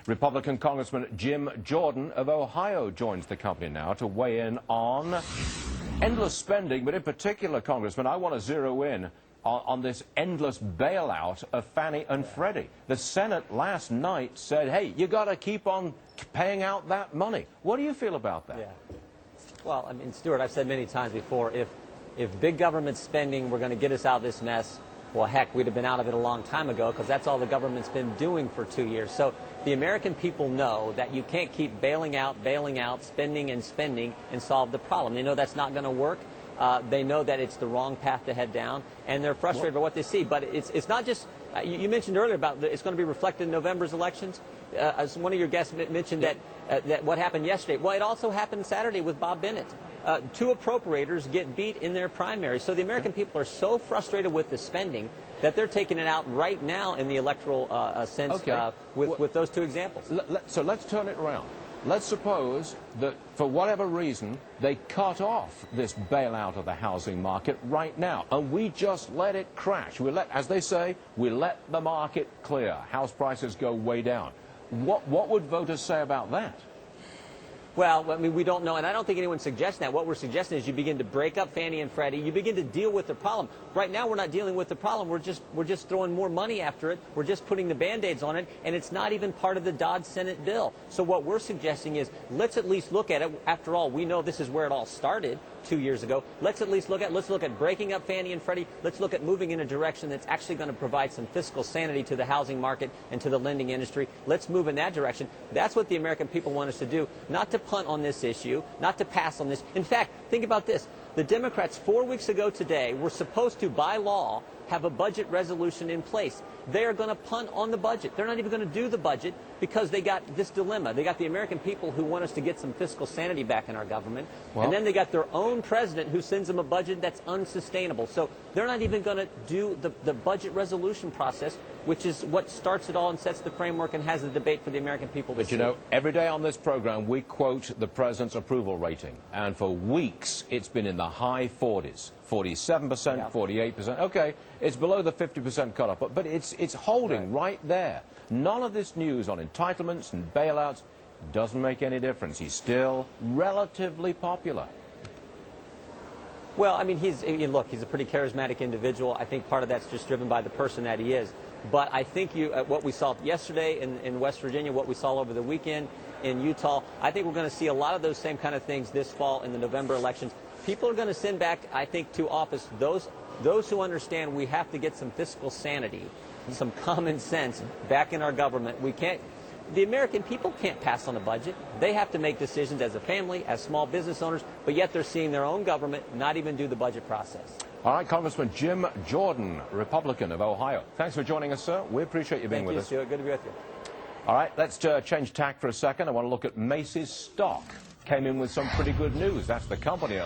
Republican Congressman Jim Jordan of Ohio joins the company now to weigh in on endless spending, but in particular, Congressman, I want to zero in on this endless bailout of Fannie and Freddie. The Senate last night said, hey, you got to keep on paying out that money. What do you feel about that? Yeah. Well, I mean, Stuart, I've said many times before, if big government spending were going to get us out of this mess, well, heck, we'd have been out of it a long time ago, because that's all the government's been doing for 2 years. So the American people know that you can't keep bailing out, spending and solve the problem. They know that's not going to work. They know that it's the wrong path to head down, and they're frustrated by what they see. But it's not just, you mentioned earlier about it's going to be reflected in November's elections. As one of your guests mentioned that what happened yesterday. Well, it also happened Saturday with Bob Bennett. Two appropriators get beat in their primary. So the American people are so frustrated with the spending that they're taking it out right now in the electoral sense with those two examples. So let's turn it around. Let's suppose that for whatever reason they cut off this bailout of the housing market right now, and we just let it crash. We let, as they say, we let the market clear. House prices go way down. What would voters say about that? Well, I mean, we don't know, and I don't think anyone's suggesting that. What we're suggesting is you begin to break up Fannie and Freddie. You begin to deal with the problem. Right now, we're not dealing with the problem. We're just throwing more money after it. We're just putting the Band-Aids on it, and it's not even part of the Dodd-Senate bill. So what we're suggesting is let's at least look at it. After all, we know this is where it all started 2 years ago. Let's at least look at breaking up Fannie and Freddie. Let's look at moving in a direction that's actually going to provide some fiscal sanity to the housing market and to the lending industry. Let's move in that direction. That's what the American people want us to do, not to punt on this issue, not to pass on this. In fact, think about this. The Democrats 4 weeks ago today were supposed to, by law, have a budget resolution in place. They are going to punt on the budget. They're not even going to do the budget because they got this dilemma. They got the American people who want us to get some fiscal sanity back in our government. Well, and then they got their own president who sends them a budget that's unsustainable. So they're not even going to do the budget resolution process, which is what starts it all and sets the framework and has the debate for the American people to see. But you know, every day on this program we quote the president's approval rating, and for weeks it's been in the high 40s. 47%, 48%. Okay, it's below the 50% cutoff, but it's holding right there. None of this news on entitlements and bailouts doesn't make any difference. He's still relatively popular. Well, I mean, look, he's a pretty charismatic individual. I think part of that's just driven by the person that he is. But I think what we saw yesterday in West Virginia, what we saw over the weekend in Utah, I think we're going to see a lot of those same kind of things this fall in the November elections. People are going to send back, I think, to office those who understand we have to get some fiscal sanity, some common sense back in our government. The American people can't pass on a budget. They have to make decisions as a family, as small business owners, but yet they're seeing their own government not even do the budget process. All right, Congressman Jim Jordan, Republican of Ohio. Thanks for joining us, sir. We appreciate you being with us. Thank you, Stuart. Good to be with you. All right, let's change tack for a second. I want to look at Macy's stock. Came in with some pretty good news. That's the company.